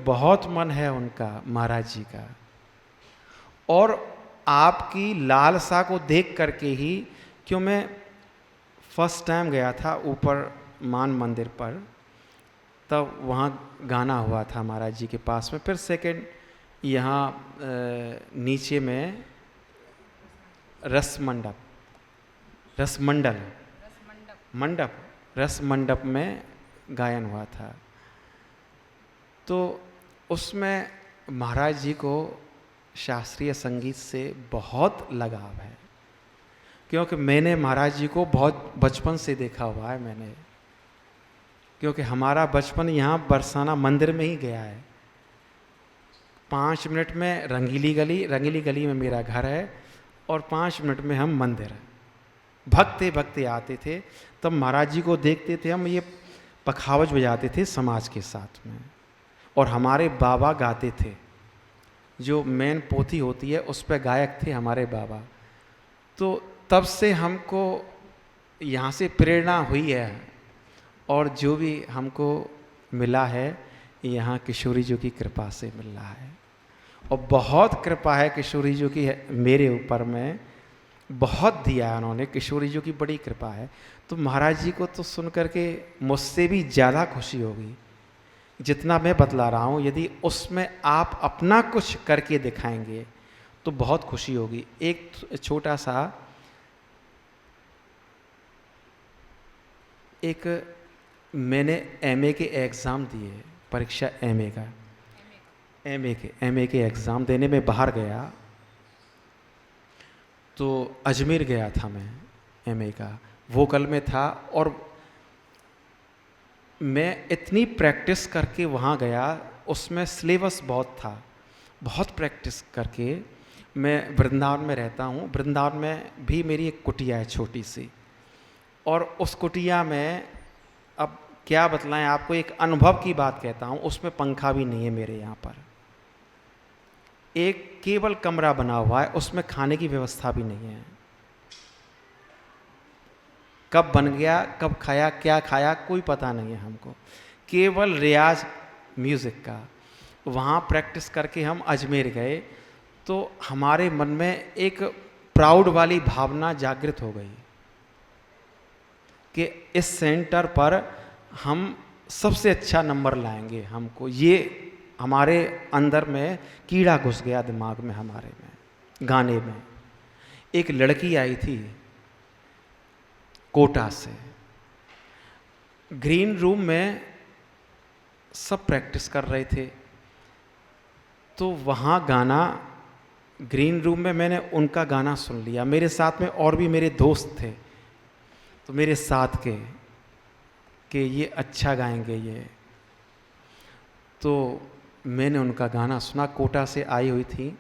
बहुत मन है उनका महाराज जी का, और आपकी लालसा को देख करके ही, क्यों मैं फर्स्ट टाइम गया था ऊपर मान मंदिर पर, तब वहाँ गाना हुआ था महाराज जी के पास में। फिर सेकंड यहाँ नीचे में रस मंडप में गायन हुआ था। तो उसमें महाराज जी को शास्त्रीय संगीत से बहुत लगाव है, क्योंकि मैंने महाराज जी को बहुत बचपन से देखा हुआ है मैंने, क्योंकि हमारा बचपन यहाँ बरसाना मंदिर में ही गया है। 5 मिनट में रंगीली गली में मेरा घर है, और 5 मिनट में हम मंदिर है। भक्ते आते थे, तब महाराज जी को देखते थे हम, ये पखावज बजाते थे समाज के साथ में, और हमारे बाबा गाते थे। जो मेन पोथी होती है उस पर गायक थे हमारे बाबा। तो तब से हमको यहाँ से प्रेरणा हुई है, और जो भी हमको मिला है यहाँ किशोरी जी की कृपा से मिल रहा है। और बहुत कृपा है किशोरी जी की मेरे ऊपर में, बहुत दिया है उन्होंने, किशोरी जी की बड़ी कृपा है। तो महाराज जी को तो सुन करके मुझसे भी ज़्यादा खुशी होगी जितना मैं बतला रहा हूँ। यदि उसमें आप अपना कुछ करके दिखाएंगे तो बहुत खुशी होगी। एक छोटा सा एक मैंने एमए के एग्ज़ाम दिए, परीक्षा एमए के एग्ज़ाम देने में बाहर गया, तो अजमेर गया था मैं, एमए का वोकल में था। और मैं इतनी प्रैक्टिस करके वहाँ गया, उसमें सिलेबस बहुत था, बहुत प्रैक्टिस करके। मैं वृंदावन में रहता हूँ, वृंदावन में भी मेरी एक कुटिया है छोटी सी, और उस कुटिया में अब क्या बतलाएं आपको, एक अनुभव की बात कहता हूँ, उसमें पंखा भी नहीं है मेरे यहाँ पर। एक केवल कमरा बना हुआ है, उसमें खाने की व्यवस्था भी नहीं है। कब बन गया, कब खाया, क्या खाया, कोई पता नहीं है हमको। केवल रियाज म्यूज़िक का। वहाँ प्रैक्टिस करके हम अजमेर गए, तो हमारे मन में एक प्राउड वाली भावना जागृत हो गई कि इस सेंटर पर हम सबसे अच्छा नंबर लाएंगे। हमको ये हमारे अंदर में कीड़ा घुस गया दिमाग में, हमारे में गाने में। एक लड़की आई थी कोटा से, ग्रीन रूम में सब प्रैक्टिस कर रहे थे, तो वहाँ गाना, ग्रीन रूम में मैंने उनका गाना सुन लिया। मेरे साथ में और भी मेरे दोस्त थे, तो मेरे साथ के कि ये अच्छा गाएंगे ये, तो मैंने उनका गाना सुना। कोटा से आई हुई थी,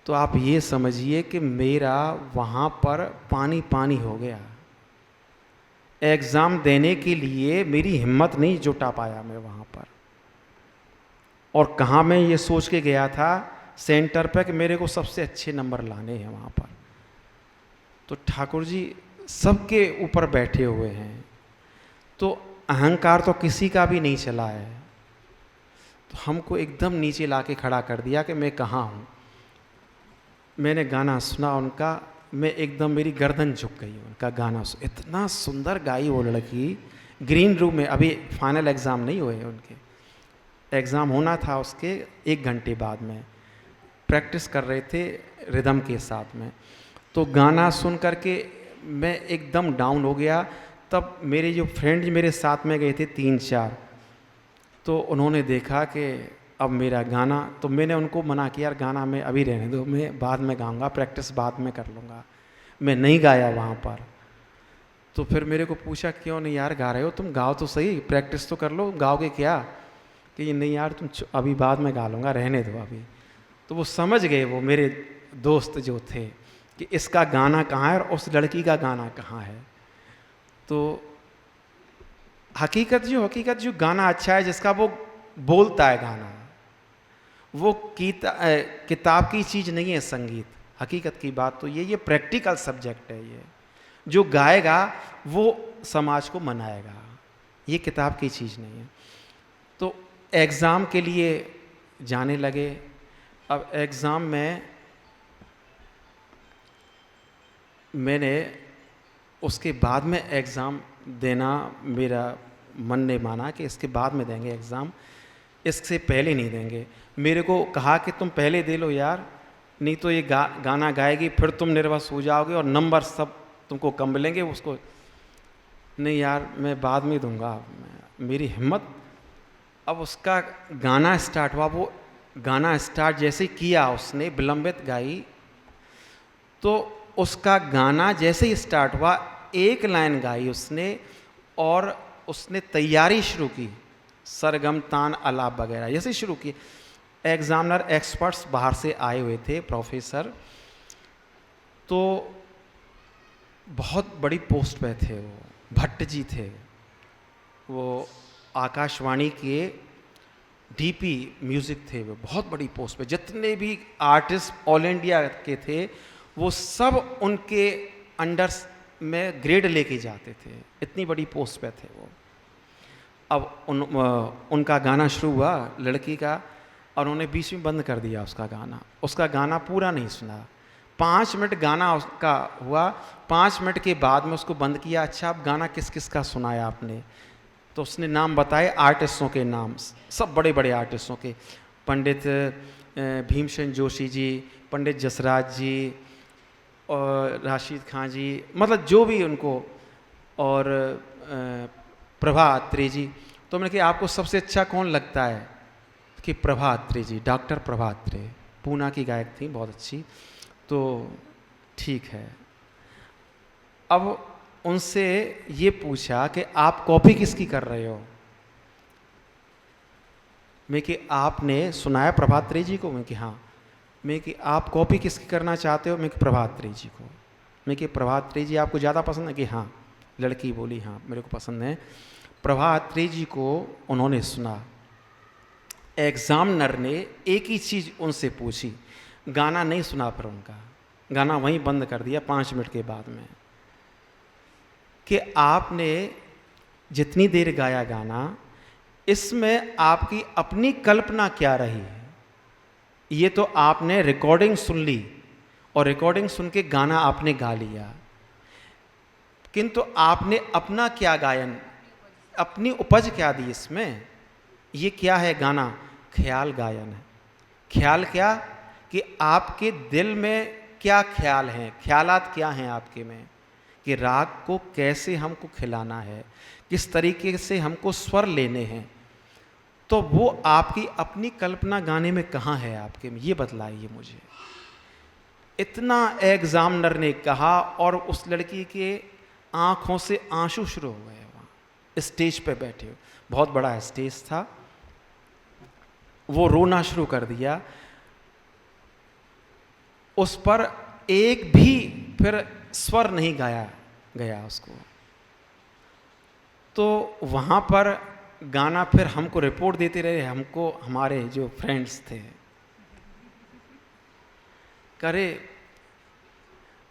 तो आप ये समझिए कि मेरा वहाँ पर पानी पानी हो गया। एग्ज़ाम देने के लिए मेरी हिम्मत नहीं जुटा पाया मैं वहाँ पर। और कहाँ मैं ये सोच के गया था सेंटर पर कि मेरे को सबसे अच्छे नंबर लाने हैं वहाँ पर। तो ठाकुर जी सबके ऊपर बैठे हुए हैं, तो अहंकार तो किसी का भी नहीं चला है। तो हमको एकदम नीचे लाके खड़ा कर दिया कि मैं कहाँ हूँ। मैंने गाना सुना उनका, मैं एकदम, मेरी गर्दन झुक गई उनका गाना। इतना सुंदर गाई वो लड़की। ग्रीन रूम में, अभी फाइनल एग्ज़ाम नहीं हुए उनके, एग्ज़ाम होना था उसके 1 घंटे बाद में। प्रैक्टिस कर रहे थे रिदम के साथ में। तो गाना सुन करके मैं एकदम डाउन हो गया। तब मेरे जो फ्रेंड मेरे साथ में गए थे 3-4, तो उन्होंने देखा कि अब मेरा गाना, तो मैंने उनको मना किया, यार गाना में अभी रहने दो, मैं बाद में गाऊंगा, प्रैक्टिस बाद में कर लूँगा। मैं नहीं गाया वहाँ पर। तो फिर मेरे को पूछा, क्यों नहीं यार गा रहे हो, तुम गाओ तो सही, प्रैक्टिस तो कर लो, गाओगे क्या? कि नहीं यार तुम अभी बाद में गा लूँगा, रहने दो अभी। तो वो समझ गए, वो मेरे दोस्त जो थे, कि इसका गाना कहाँ है और उस लड़की का गाना कहाँ है। तो हकीकत जो गाना अच्छा है, जिसका वो बोलता है गाना, वो किताब की चीज़ नहीं है संगीत। हकीकत की बात तो ये प्रैक्टिकल सब्जेक्ट है। ये जो गाएगा वो समाज को मनाएगा, ये किताब की चीज़ नहीं है। तो एग्ज़ाम के लिए जाने लगे। अब एग्ज़ाम में मैंने उसके बाद में एग्ज़ाम देना, मेरा मन ने माना कि इसके बाद में देंगे एग्ज़ाम, इससे पहले नहीं देंगे। मेरे को कहा कि तुम पहले दे लो यार, नहीं तो ये गाना गाएगी, फिर तुम निर्वस हो जाओगे और नंबर सब तुमको कम मिलेंगे। उसको नहीं यार, मैं बाद में दूंगा, मेरी हिम्मत। अब उसका गाना स्टार्ट हुआ, वो गाना स्टार्ट जैसे किया उसने, विलंबित गाई, तो उसका गाना जैसे ही स्टार्ट हुआ, एक लाइन गाई उसने और उसने तैयारी शुरू की, सरगम तान अलाप वगैरह जैसे शुरू की। एग्जामिनर एक्सपर्ट्स बाहर से आए हुए थे, प्रोफेसर, तो बहुत बड़ी पोस्ट पे थे वो, भट्ट जी थे, वो आकाशवाणी के डीपी म्यूज़िक थे, वो बहुत बड़ी पोस्ट पे। जितने भी आर्टिस्ट ऑल इंडिया के थे वो सब उनके अंडर में ग्रेड लेके जाते थे, इतनी बड़ी पोस्ट पे थे वो। अब उनका गाना शुरू हुआ लड़की का, और उन्होंने बीच में बंद कर दिया उसका गाना। उसका गाना पूरा नहीं सुना, 5 मिनट गाना उसका हुआ, 5 मिनट के बाद में उसको बंद किया। अच्छा, अब गाना किस किस का सुनाया आपने? तो उसने नाम बताए आर्टिस्टों के नाम, सब बड़े बड़े आर्टिस्टों के, पंडित भीमसेन जोशी जी, पंडित जसराज जी और राशिद खान जी, मतलब जो भी उनको, और प्रभा अत्रे जी। तो मैंने कहा आपको सबसे अच्छा कौन लगता है? कि प्रभा अत्रे जी, डॉक्टर प्रभा अत्रे, पूना की गायक थी, बहुत अच्छी। तो ठीक है। अब उनसे ये पूछा कि आप कॉपी किसकी कर रहे हो? मैं कि आपने सुनाया प्रभात्री जी को? मैं कि हाँ। मैं कि आप कॉपी किसकी करना चाहते हो? मैं कि प्रभात्री जी को। मैं कि प्रभात्री जी आपको ज़्यादा पसंद है? कि हाँ। लड़की बोली हाँ मेरे को पसंद है। प्रभात्री जी को उन्होंने सुना। एग्जामिनर ने एक ही चीज़ उनसे पूछी, गाना नहीं सुना, पर उनका गाना वहीं बंद कर दिया 5 मिनट के बाद में, कि आपने जितनी देर गाया गाना, इसमें आपकी अपनी कल्पना क्या रही है? ये तो आपने रिकॉर्डिंग सुन ली और रिकॉर्डिंग सुन के गाना आपने गा लिया, किंतु आपने अपना क्या गायन, अपनी उपज क्या दी इसमें? ये क्या है गाना? ख्याल गायन है। ख्याल क्या? कि आपके दिल में क्या ख्याल हैं, ख्यालात क्या हैं आपके में, कि राग को कैसे हमको खिलाना है, किस तरीके से हमको स्वर लेने हैं। तो वो आपकी अपनी कल्पना गाने में कहाँ है आपके में, ये बतलाइए मुझे। इतना एग्जामिनर ने कहा और उस लड़की के आंखों से आंसू शुरू हो गए। वहाँ स्टेज पे बैठे, बहुत बड़ा स्टेज था, वो रोना शुरू कर दिया। उस पर एक भी फिर स्वर नहीं गाया गया उसको। तो वहाँ पर गाना फिर हमको रिपोर्ट देते रहे, हमको हमारे जो फ्रेंड्स थे, करे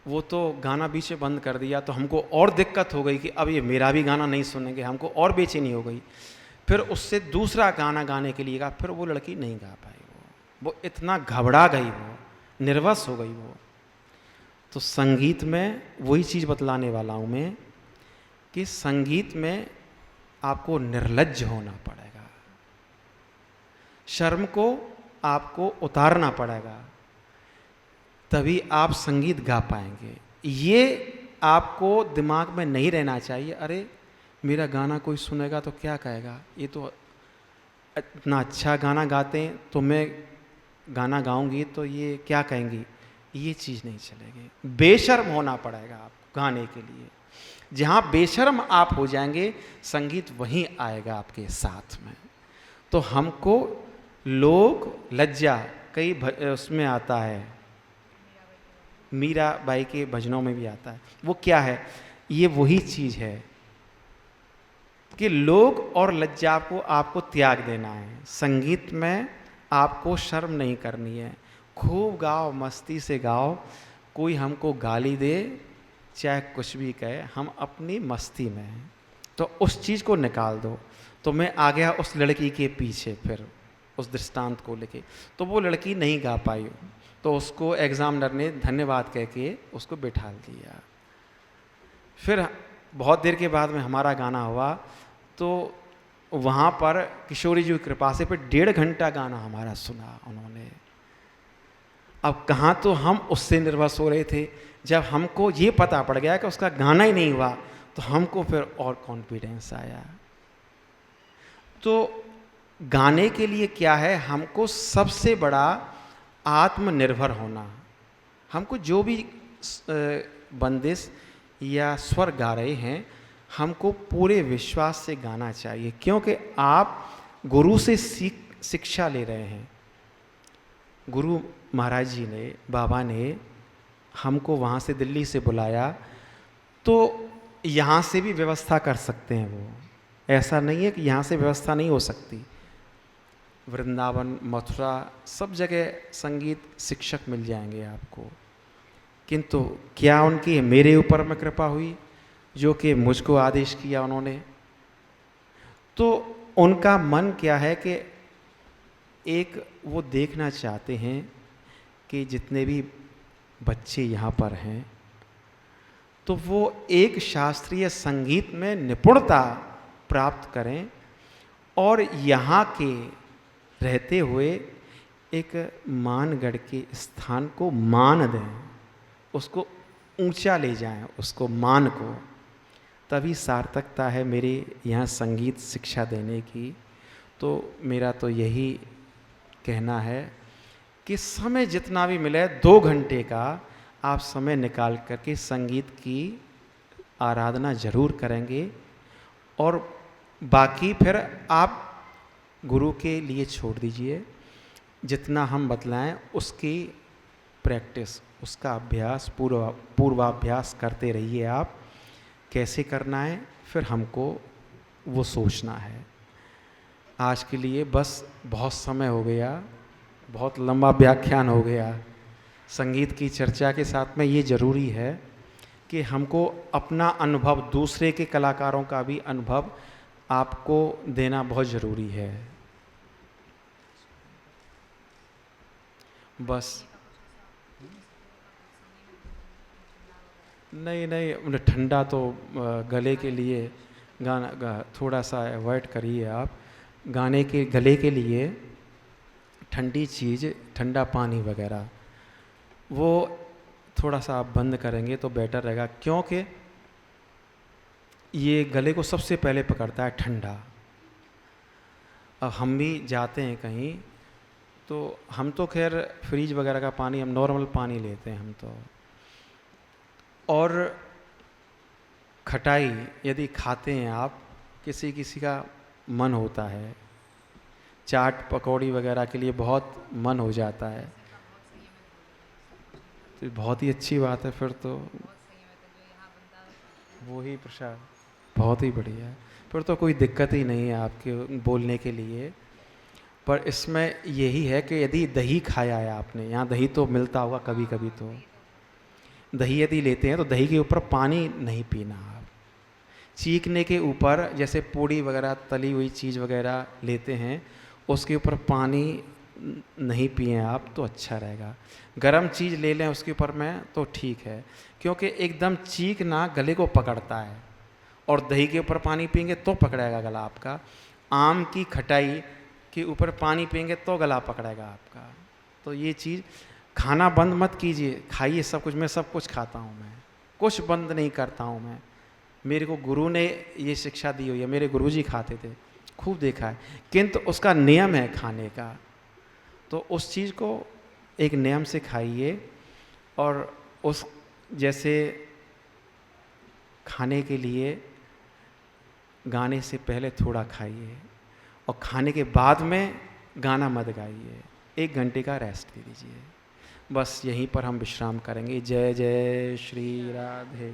वो तो गाना बीच में बंद कर दिया। तो हमको और दिक्कत हो गई कि अब ये मेरा भी गाना नहीं सुनेंगे, हमको और बेचैनी हो गई। फिर उससे दूसरा गाना गाने के लिए कहा, फिर वो लड़की नहीं गा पाई। वो इतना घबरा गई, वो निर्वस हो गई वो। तो संगीत में वही चीज़ बतलाने वाला हूँ मैं, कि संगीत में आपको निर्लज्ज होना पड़ेगा, शर्म को आपको उतारना पड़ेगा, तभी आप संगीत गा पाएंगे। ये आपको दिमाग में नहीं रहना चाहिए, अरे मेरा गाना कोई सुनेगा तो क्या कहेगा, ये तो इतना अच्छा गाना गाते हैं, तो मैं गाना गाऊंगी तो ये क्या कहेंगी। ये चीज़ नहीं चलेगी। बेशर्म होना पड़ेगा आपको गाने के लिए। जहाँ बेशर्म आप हो जाएंगे, संगीत वहीं आएगा आपके साथ में। तो हमको लोग लज्जा, कई उसमें आता है, मीराबाई के भजनों में भी आता है। वो क्या है? ये वही चीज़ है कि लोग और लज्जा को आपको त्याग देना है। संगीत में आपको शर्म नहीं करनी है, खूब गाओ, मस्ती से गाओ। कोई हमको गाली दे चाहे कुछ भी कहे, हम अपनी मस्ती में हैं। तो उस चीज़ को निकाल दो। तो मैं आ गया उस लड़की के पीछे, फिर उस दृष्टांत को लेके। तो वो लड़की नहीं गा पाई, तो उसको एग्जामिनर ने धन्यवाद कह के उसको बिठा दिया। फिर बहुत देर के बाद में हमारा गाना हुआ, तो वहाँ पर किशोरी जी की कृपा से फिर 1.5 घंटा गाना हमारा सुना उन्होंने। अब कहाँ तो हम उससे निर्वस हो रहे थे, जब हमको ये पता पड़ गया कि उसका गाना ही नहीं हुआ, तो हमको फिर और कॉन्फिडेंस आया। तो गाने के लिए क्या है, हमको सबसे बड़ा आत्मनिर्भर होना। हमको जो भी बंदिश या स्वर गा रहे हैं, हमको पूरे विश्वास से गाना चाहिए, क्योंकि आप गुरु से शिक्षा ले रहे हैं। गुरु महाराज जी ने, बाबा ने हमको वहाँ से दिल्ली से बुलाया, तो यहाँ से भी व्यवस्था कर सकते हैं वो, ऐसा नहीं है कि यहाँ से व्यवस्था नहीं हो सकती। वृंदावन, मथुरा, सब जगह संगीत शिक्षक मिल जाएंगे आपको। किंतु क्या उनकी मेरे ऊपर में कृपा हुई, जो कि मुझको आदेश किया उन्होंने। तो उनका मन क्या है कि एक वो देखना चाहते हैं कि जितने भी बच्चे यहाँ पर हैं, तो वो एक शास्त्रीय संगीत में निपुणता प्राप्त करें और यहाँ के रहते हुए एक मानगढ़ के स्थान को मान दें, उसको ऊंचा ले जाएं, उसको मान को। तभी सार्थकता है मेरे यहाँ संगीत शिक्षा देने की। तो मेरा तो यही कहना है कि समय जितना भी मिले 2 घंटे का आप समय निकाल करके संगीत की आराधना जरूर करेंगे, और बाकी फिर आप गुरु के लिए छोड़ दीजिए। जितना हम बतलाएं उसकी प्रैक्टिस, उसका अभ्यास, पूर्वाभ्यास करते रहिए। आप कैसे करना है फिर हमको वो सोचना है। आज के लिए बस बहुत समय हो गया, बहुत लंबा व्याख्यान हो गया। संगीत की चर्चा के साथ में ये ज़रूरी है कि हमको अपना अनुभव, दूसरे के कलाकारों का भी अनुभव आपको देना बहुत ज़रूरी है। बस नहीं, ठंडा तो गले के लिए गाना थोड़ा सा अवॉइड करिए आप। गाने के गले के लिए ठंडी चीज़, ठंडा पानी वगैरह, वो थोड़ा सा आप बंद करेंगे तो बेटर रहेगा, क्योंकि ये गले को सबसे पहले पकड़ता है ठंडा। अब हम भी जाते हैं कहीं, तो हम तो खैर फ्रिज वगैरह का पानी, हम नॉर्मल पानी लेते हैं हम तो। और खटाई यदि खाते हैं आप, किसी किसी का मन होता है, चाट पकौड़ी वगैरह के लिए बहुत मन हो जाता है, तो बहुत ही अच्छी बात है। फिर तो वो ही प्रसाद बहुत ही बढ़िया है, फिर तो कोई दिक्कत ही नहीं है आपके बोलने के लिए। पर इसमें यही है कि यदि दही खाया है आपने, यहाँ दही तो मिलता होगा कभी कभी, तो दही यदि लेते हैं तो दही के ऊपर पानी नहीं पीना आप। चीखने के ऊपर, जैसे पूड़ी वगैरह, तली हुई चीज़ वगैरह लेते हैं, उसके ऊपर पानी नहीं पिए आप तो अच्छा रहेगा। गरम चीज़ ले लें उसके ऊपर में तो ठीक है, क्योंकि एकदम चीखना गले को पकड़ता है, और दही के ऊपर पानी पिएंगे तो पकड़ेगा गला आपका। आम की खटाई के ऊपर पानी पिएंगे तो गला पकड़ेगा आपका। तो ये चीज़, खाना बंद मत कीजिए, खाइए सब कुछ। मैं सब कुछ खाता हूँ, मैं कुछ बंद नहीं करता हूँ मैं। मेरे को गुरु ने ये शिक्षा दी हुई है, मेरे गुरुजी खाते थे, खूब देखा है, किंतु उसका नियम है खाने का। तो उस चीज़ को एक नियम से खाइए, और उस जैसे खाने के लिए गाने से पहले थोड़ा खाइए, और खाने के बाद में गाना मत गाइए। 1 घंटे का रेस्ट दे दीजिए। बस यहीं पर हम विश्राम करेंगे। जय जय श्री राधे।